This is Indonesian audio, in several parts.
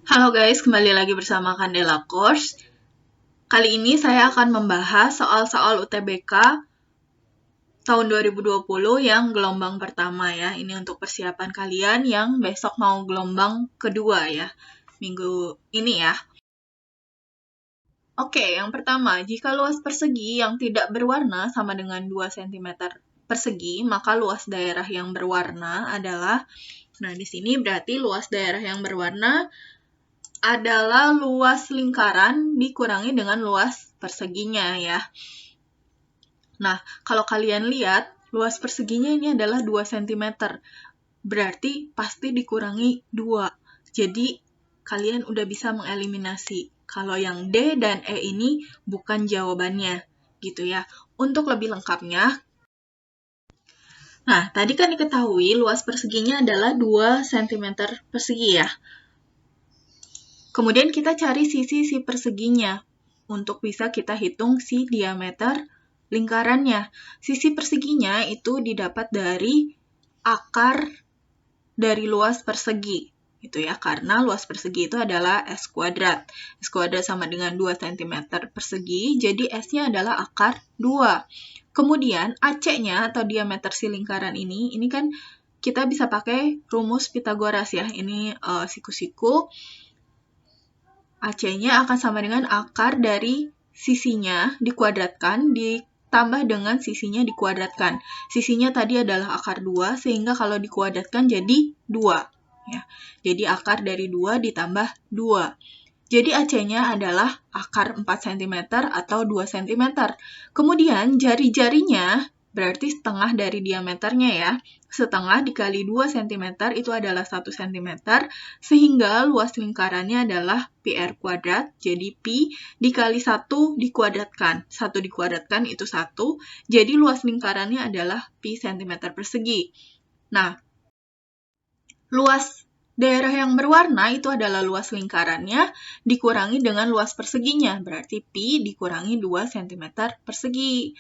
Halo guys, kembali lagi bersama Candela Course. Kali ini saya akan membahas soal-soal UTBK tahun 2020 yang gelombang pertama ya. Ini untuk persiapan kalian yang besok mau gelombang kedua ya, minggu ini ya. Oke, yang pertama, jika luas persegi yang tidak berwarna sama dengan 2 cm persegi, maka luas daerah yang berwarna adalah, nah di sini berarti luas daerah yang berwarna adalah luas lingkaran dikurangi dengan luas perseginya ya. Nah, kalau kalian lihat, luas perseginya ini adalah 2 cm. Berarti pasti dikurangi 2. Jadi, kalian udah bisa mengeliminasi. Kalau yang D dan E ini bukan jawabannya, gitu ya. Untuk lebih lengkapnya, nah, tadi kan diketahui luas perseginya adalah 2 cm persegi ya. Kemudian kita cari sisi perseginya untuk bisa kita hitung si diameter lingkarannya. Sisi perseginya itu didapat dari akar dari luas persegi. Gitu ya, karena luas persegi itu adalah S kuadrat. S kuadrat sama dengan 2 cm persegi, jadi S-nya adalah akar 2. Kemudian AC-nya atau diameter si lingkaran ini kan kita bisa pakai rumus Pitagoras ya. Ini siku-siku. AC-nya akan sama dengan akar dari sisinya dikuadratkan ditambah dengan sisinya dikuadratkan. Sisinya tadi adalah akar 2, sehingga kalau dikuadratkan jadi 2. Ya. Jadi akar dari 2 ditambah 2. Jadi AC-nya adalah akar 4 cm atau 2 cm. Kemudian jari-jarinya berarti setengah dari diameternya ya. Setengah dikali 2 cm itu adalah 1 cm, sehingga luas lingkarannya adalah PR kuadrat, jadi Pi dikali 1 dikuadratkan. 1 dikuadratkan itu 1, jadi luas lingkarannya adalah Pi cm persegi. Nah, luas daerah yang berwarna itu adalah luas lingkarannya dikurangi dengan luas perseginya, berarti Pi dikurangi 2 cm persegi.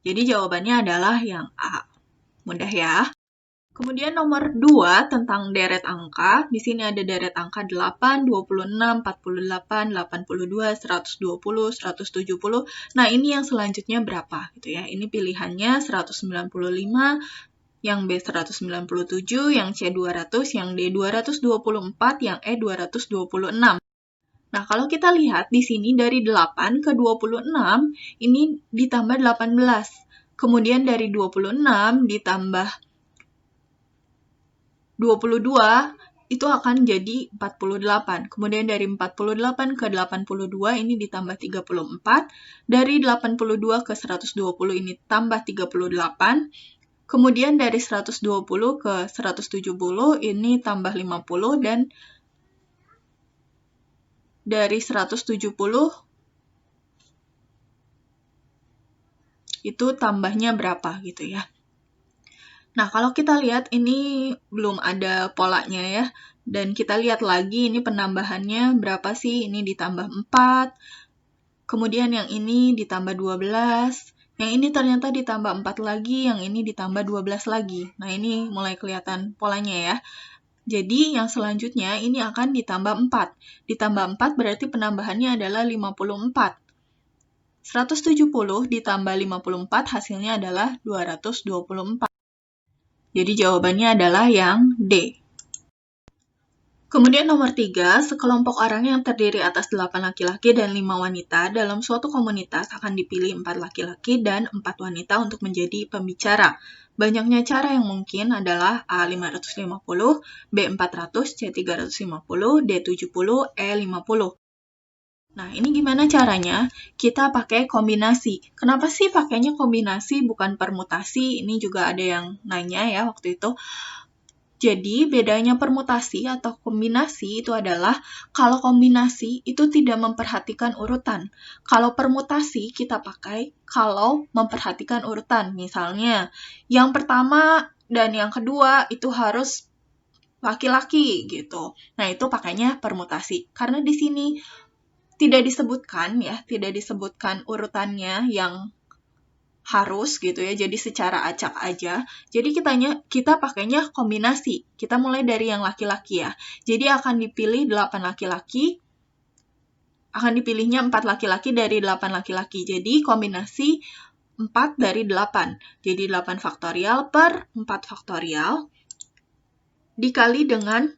Jadi jawabannya adalah yang A. Mudah ya. Kemudian nomor 2 tentang deret angka. Di sini ada deret angka 8, 26, 48, 82, 120, 170. Nah, ini yang selanjutnya berapa gitu ya. Ini pilihannya 195, yang B 197, yang C 200, yang D 224, yang E 226. Nah, kalau kita lihat di sini dari 8 ke 26, ini ditambah 18. Kemudian dari 26 ditambah 22, itu akan jadi 48. Kemudian dari 48 ke 82, ini ditambah 34. Dari 82 ke 120, ini tambah 38. Kemudian dari 120 ke 170, ini tambah 50. Dan dari 170, itu tambahnya berapa gitu ya. Nah, kalau kita lihat ini belum ada polanya ya. Dan kita lihat lagi ini penambahannya berapa sih? Ini ditambah 4. Kemudian yang ini ditambah 12. Yang ini ternyata ditambah 4 lagi, yang ini ditambah 12 lagi. Nah, ini mulai kelihatan polanya ya. Jadi, yang selanjutnya ini akan ditambah 4. Ditambah 4 berarti penambahannya adalah 54. 170 ditambah 54 hasilnya adalah 224. Jadi jawabannya adalah yang D. Kemudian nomor 3, sekelompok orang yang terdiri atas 8 laki-laki dan 5 wanita dalam suatu komunitas akan dipilih 4 laki-laki dan 4 wanita untuk menjadi pembicara. Banyaknya cara yang mungkin adalah A 550, B 400, C 350, D 70, E 50. Nah, ini gimana caranya? Kita pakai kombinasi. Kenapa sih pakainya kombinasi bukan permutasi? Ini juga ada yang nanya ya waktu itu. Jadi, bedanya permutasi atau kombinasi itu adalah kalau kombinasi itu tidak memperhatikan urutan. Kalau permutasi kita pakai kalau memperhatikan urutan. Misalnya, yang pertama dan yang kedua itu harus laki-laki gitu. Nah, itu pakainya permutasi. Karena di sini tidak disebutkan urutannya yang harus gitu ya, jadi secara acak aja. Jadi kita pakainya kombinasi. Kita mulai dari yang laki-laki ya. Jadi akan dipilih 8 laki-laki, akan dipilihnya 4 laki-laki dari 8 laki-laki. Jadi kombinasi 4 dari 8. Jadi 8 faktorial per 4 faktorial dikali dengan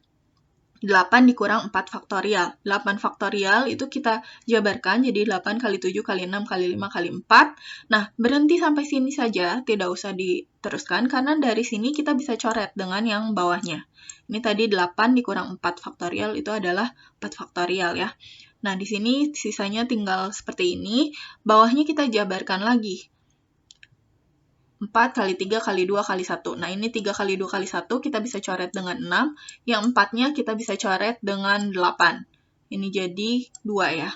8 dikurang 4 faktorial. 8 faktorial itu kita jabarkan jadi 8 kali 7 kali 6 kali 5 kali 4. Nah, berhenti sampai sini saja, tidak usah diteruskan, karena dari sini kita bisa coret dengan yang bawahnya. Ini tadi 8 dikurang 4 faktorial itu adalah 4 faktorial ya. Nah, di sini sisanya tinggal seperti ini. Bawahnya kita jabarkan lagi. 4 kali 3 kali 2 kali 1. Nah, ini 3 kali 2 kali 1 kita bisa coret dengan 6. Yang 4-nya kita bisa coret dengan 8. Ini jadi 2 ya.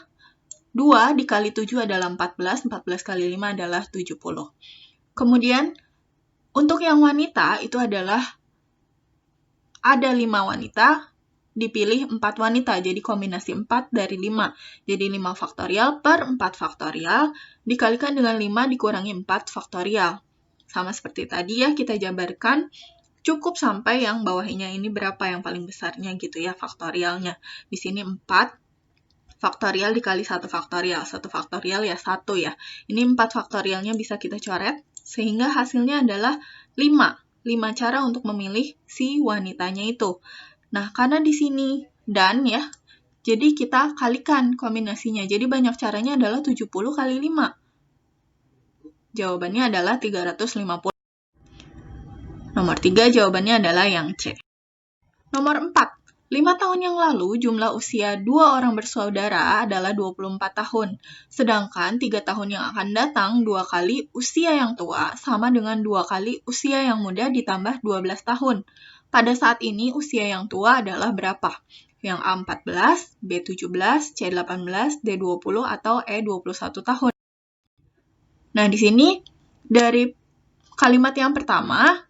2 dikali 7 adalah 14. 14 kali 5 adalah 70. Kemudian, untuk yang wanita itu adalah ada 5 wanita, dipilih 4 wanita. Jadi kombinasi 4 dari 5. Jadi 5 faktorial per 4 faktorial dikalikan dengan 5 dikurangi 4 faktorial. Sama seperti tadi ya, kita jabarkan cukup sampai yang bawahnya ini berapa yang paling besarnya gitu ya, faktorialnya. Di sini 4 faktorial dikali 1 faktorial. 1 faktorial ya 1 ya. Ini 4 faktorialnya bisa kita coret, sehingga hasilnya adalah 5. 5 cara untuk memilih si wanitanya itu. Nah, karena di sini dan ya, jadi kita kalikan kombinasinya. Jadi banyak caranya adalah 70 kali 5. Jawabannya adalah 350. Nomor 3 jawabannya adalah yang C. Nomor 4. 5 tahun yang lalu, jumlah usia 2 orang bersaudara adalah 24 tahun. Sedangkan 3 tahun yang akan datang, 2 kali usia yang tua sama dengan 2 kali usia yang muda ditambah 12 tahun. Pada saat ini, usia yang tua adalah berapa? Yang A 14, B 17, C 18, D 20, atau E 21 tahun. Nah, di sini dari kalimat yang pertama,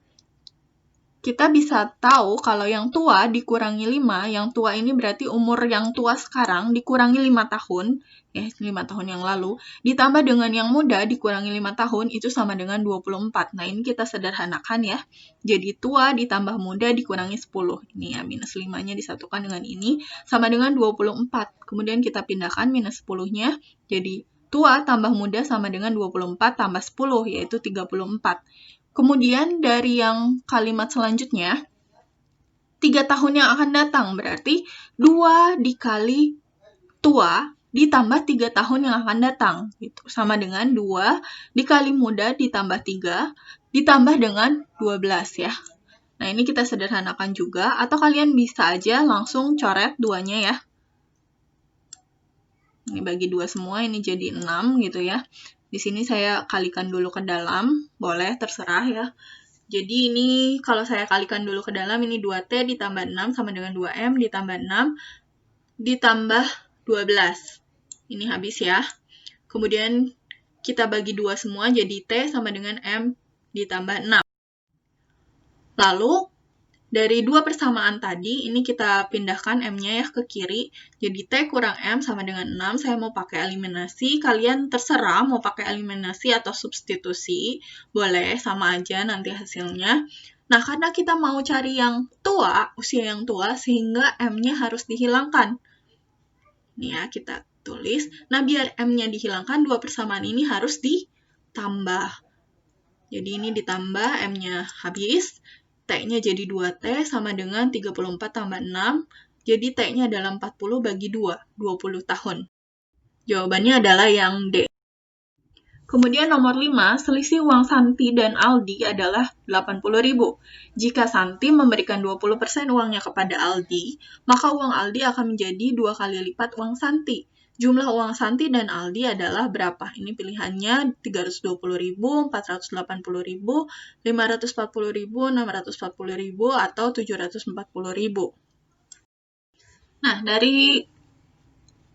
kita bisa tahu kalau yang tua dikurangi 5, yang tua ini berarti umur yang tua sekarang dikurangi 5 tahun, ya 5 tahun yang lalu, ditambah dengan yang muda dikurangi 5 tahun, itu sama dengan 24. Nah, ini kita sederhanakan ya. Jadi tua ditambah muda dikurangi 10. Ini ya, minus 5-nya disatukan dengan ini, sama dengan 24. Kemudian kita pindahkan minus 10-nya, jadi tua tambah muda sama dengan 24 tambah 10, yaitu 34. Kemudian dari yang kalimat selanjutnya, 3 tahun yang akan datang, berarti 2 dikali tua ditambah 3 tahun yang akan datang. Gitu. Sama dengan 2 dikali muda ditambah 3 ditambah dengan 12 ya. Nah, ini kita sederhanakan juga, atau kalian bisa aja langsung coret 2-nya ya. Ini bagi 2 semua, ini jadi 6 gitu ya. Di sini saya kalikan dulu ke dalam, boleh, terserah ya. Jadi ini kalau saya kalikan dulu ke dalam, ini 2T ditambah 6 sama dengan 2M ditambah 6 ditambah 12. Ini habis ya. Kemudian kita bagi 2 semua, jadi T sama dengan M ditambah 6. Lalu, dari 2 persamaan tadi, ini kita pindahkan M-nya ya ke kiri. Jadi T kurang M sama dengan 6. Saya mau pakai eliminasi. Kalian terserah mau pakai eliminasi atau substitusi. Boleh, sama aja nanti hasilnya. Nah, karena kita mau cari yang tua, usia yang tua, sehingga M-nya harus dihilangkan. Nih ya, kita tulis. Nah, biar M-nya dihilangkan, 2 persamaan ini harus ditambah. Jadi ini ditambah, M-nya habis. T-nya jadi 2T sama dengan 34 tambah 6. Jadi T-nya adalah 40 bagi 2, 20 tahun. Jawabannya adalah yang D. Kemudian nomor 5, selisih uang Santi dan Aldi adalah 80.000. Jika Santi memberikan 20% uangnya kepada Aldi, maka uang Aldi akan menjadi 2 kali lipat uang Santi. Jumlah uang Santi dan Aldi adalah berapa? Ini pilihannya 320.000, 480.000, 540.000, 640.000, atau 740.000. Nah, dari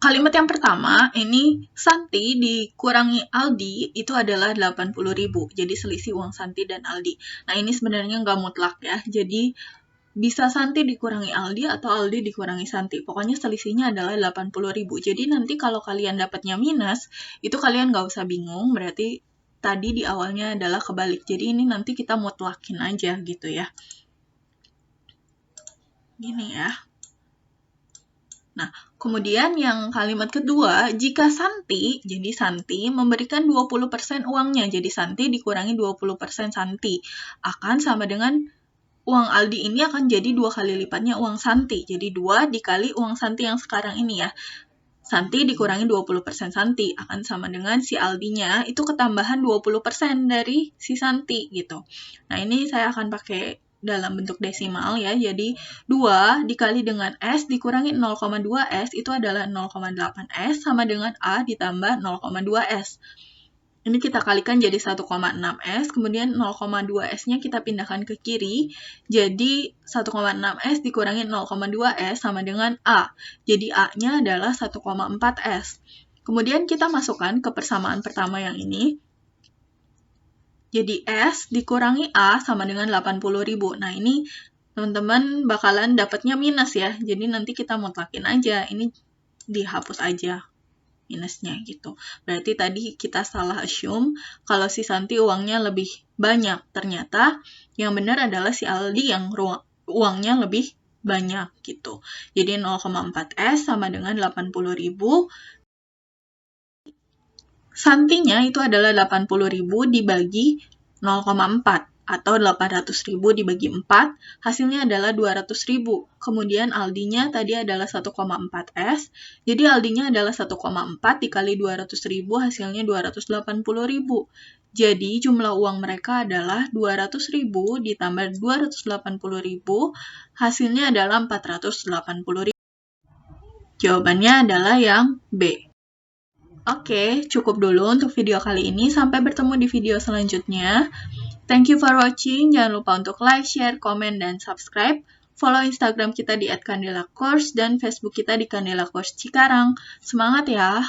kalimat yang pertama, ini Santi dikurangi Aldi itu adalah 80.000. Jadi selisih uang Santi dan Aldi. Nah, ini sebenarnya nggak mutlak ya. Jadi bisa Santi dikurangi Aldi atau Aldi dikurangi Santi. Pokoknya selisihnya adalah 80.000. Jadi nanti kalau kalian dapatnya minus, itu kalian nggak usah bingung, berarti tadi di awalnya adalah kebalik. Jadi ini nanti kita mutlakin aja gitu ya. Gini ya. Nah, kemudian yang kalimat kedua, jika Santi, jadi Santi memberikan 20% uangnya, jadi Santi dikurangi 20% Santi, akan sama dengan uang Aldi ini akan jadi 2 kali lipatnya uang Santi. Jadi 2 dikali uang Santi yang sekarang ini ya. Santi dikurangi 20% Santi akan sama dengan si Aldinya itu ketambahan 20% dari si Santi gitu. Nah, ini saya akan pakai dalam bentuk desimal ya. Jadi 2 dikali dengan S dikurangi 0,2 S itu adalah 0,8 S sama dengan A ditambah 0,2 S. Ini kita kalikan jadi 1,6 S, kemudian 0,2 S-nya kita pindahkan ke kiri, jadi 1,6 S dikurangi 0,2 S sama dengan A. Jadi A-nya adalah 1,4 S. Kemudian kita masukkan ke persamaan pertama yang ini, jadi S dikurangi A sama dengan 80.000. Nah, ini teman-teman bakalan dapatnya minus ya, jadi nanti kita mutlakin aja, ini dihapus aja minusnya gitu. Berarti tadi kita salah assume kalau si Santi uangnya lebih banyak. Ternyata yang benar adalah si Aldi yang uangnya lebih banyak gitu. Jadi 0,4 S sama dengan 80.000. Santinya itu adalah 80.000 dibagi 0,4 atau 800.000 dibagi 4, hasilnya adalah 200.000. Kemudian Aldinya tadi adalah 1,4 S, jadi Aldinya adalah 1,4 dikali 200.000, hasilnya 280.000. Jadi jumlah uang mereka adalah 200.000 ditambah 280.000, hasilnya adalah 480.000. Jawabannya adalah yang B. Oke, cukup dulu untuk video kali ini. Sampai bertemu di video selanjutnya. Thank you for watching. Jangan lupa untuk like, share, komen, dan subscribe. Follow Instagram kita di @candelacourse dan Facebook kita di Candela Course Cikarang. Semangat ya!